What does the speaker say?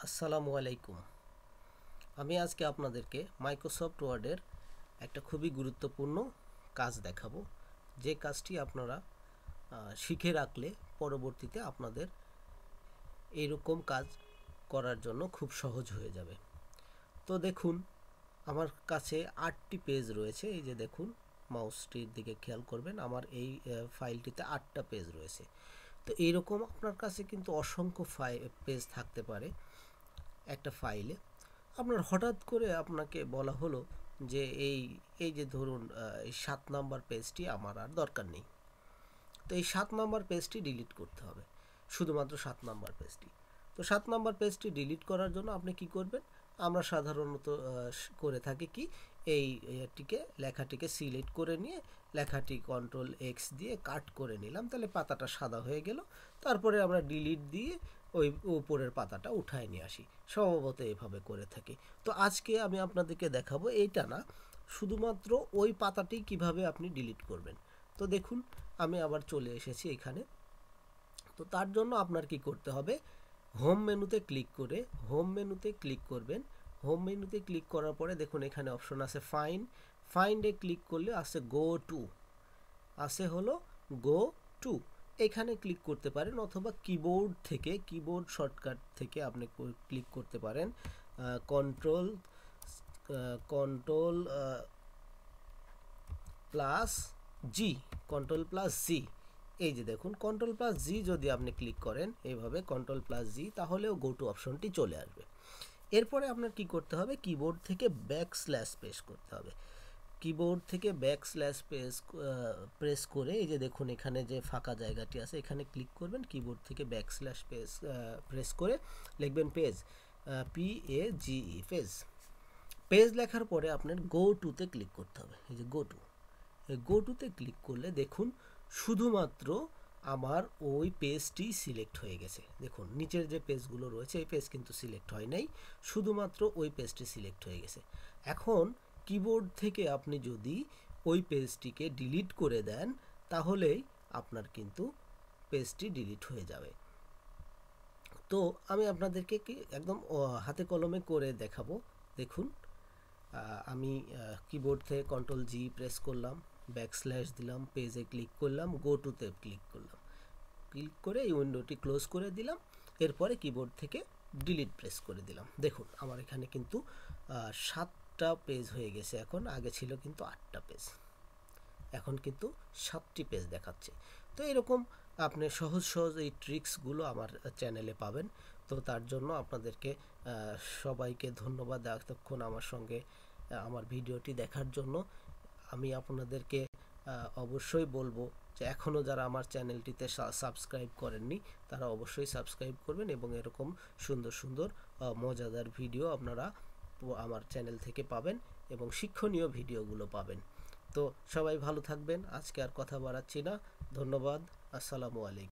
আসসালামু আলাইকুম। আমি আজকে আপনাদেরকে মাইক্রোসফট ওয়ার্ডের একটা খুবই গুরুত্বপূর্ণ কাজ দেখাবো, যে কাজটি আপনারা শিখে রাখলে পরবর্তীতে আপনাদের এইরকম কাজ করার জন্য খুব সহজ হয়ে যাবে। তো দেখুন, আমার কাছে 8টি পেজ রয়েছে। এই যে দেখুন, মাউসটির দিকে খেয়াল করবেন, আমার এই ফাইলটিতে 8টা পেজ রয়েছে। তো এইরকম আপনার কাছে কিন্তু অসংখ্য পেজ থাকতে পারে একটা ফাইলে। আপনার হঠাৎ করে আপনাকে বলা হলো যে এই এই যে ধরুন, এই 7 নাম্বার পেজটি আমার আর দরকার নেই। তো এই 7 নাম্বার পেজটি ডিলিট করতে হবে, শুধুমাত্র 7 নাম্বার পেজটি। তো 7 নাম্বার পেজটি ডিলিট করার জন্য আপনি কি করবেন? আমরা সাধারণত করে থাকি কি, এই লেখাটিকে সিলেক্ট করে নিয়ে লেখাটি Ctrl+X দিয়ে কাট করে নিলাম, তাহলে পাতাটা সাদা হয়ে গেল। তারপরে আমরা ডিলিট দিয়ে ওই উপরের পাতাটা উঠায় নিয়ে আসি, স্বভাবত এভাবে করে থাকি। তো আজকে আমি আপনাদেরকে দেখাবো এইটা না, শুধুমাত্র ওই পাতাটি কিভাবে আপনি ডিলিট করবেন। তো দেখুন, আমি আবার চলে এসেছি এখানে। তো তার জন্য আপনার কি করতে হবে? হোম মেনুতে ক্লিক করে হোম মেনুতে ক্লিক করবেন। হোম মেনুতে ক্লিক করার পরে দেখুন এখানে অপশন আছে ফাইন্ডে ক্লিক করলে আছে গো টু। এখানে ক্লিক করতে পারেন, অথবা কিবোর্ড শর্টকাট থেকে আপনি ক্লিক করতে পারেন কন্ট্রোল কন্ট্রোল প্লাস জি। এই যে দেখুন, Ctrl+G যদি আপনি ক্লিক করেন এইভাবে Ctrl+G, তাহলেও গো টু অপশনটি চলে আসবে। এরপরে আপনার কি করতে হবে? কিবোর্ড থেকে ব্যাকস্ল্যাশ প্রেস করতে হবে। কিবোর্ড থেকে ব্যাকস্ল্যাশ প্রেস করে এই যে দেখুন এখানে যে ফাঁকা জায়গাটি আছে এখানে ক্লিক করবেন। কিবোর্ড থেকে ব্যাকস্ল্যাশ প্রেস করে লিখবেন পেজ লেখার পরে আপনার গো টুতে ক্লিক করতে হবে। এই যে গো টুতে ক্লিক করলে দেখুন শুধুমাত্র আমার ওই পেজটি সিলেক্ট হয়ে গেছে। দেখুন নিচের যে পেজগুলো রয়েছে এই পেজ কিন্তু সিলেক্ট হয় নাই, শুধুমাত্র ওই পেজটি সিলেক্ট হয়ে গেছে। এখন কিবোর্ড থেকে আপনি যদি ওই পেজটিকে ডিলিট করে দেন, তাহলেই আপনার কিন্তু পেজটি ডিলিট হয়ে যাবে। তো আমি আপনাদেরকে কি একদম হাতে কলমে করে দেখাবো। দেখুন, আমি কিবোর্ড থেকে Ctrl+G প্রেস করলাম, ব্যাকস্ল্যাশ দিলাম, পেজে ক্লিক করলাম, গো টুতে ক্লিক করে এই উইন্ডোটি ক্লোজ করে দিলাম। এরপরে কিবোর্ড থেকে ডিলিট প্রেস করে দিলাম। দেখুন আমার এখানে কিন্তু 7টা পেজ হয়ে গেছে। এখন আগে ছিল কিন্তু 8টা পেজ, এখন কিন্তু 7টি পেজ দেখাচ্ছে। তো এরকম আপনি সহজ এই ট্রিক্সগুলো আমার চ্যানেলে পাবেন। তো তার জন্য আপনাদেরকে সবাইকে ধন্যবাদ এতক্ষণ আমার সঙ্গে আমার ভিডিওটি দেখার জন্য। আমি আপনাদেরকে অবশ্যই বলবো যে এখনও যারা আমার চ্যানেলটিতে সাবস্ক্রাইব করেননি তারা অবশ্যই সাবস্ক্রাইব করবেন, এবং এরকম সুন্দর মজাদার ভিডিও আপনারা আমার চ্যানেল থেকে পাবেন এবং শিক্ষণীয় ভিডিওগুলো পাবেন। তো সবাই ভালো থাকবেন। আজকে আর কথা বাড়াচ্ছি না। ধন্যবাদ। আসসালামু আলাইকুম।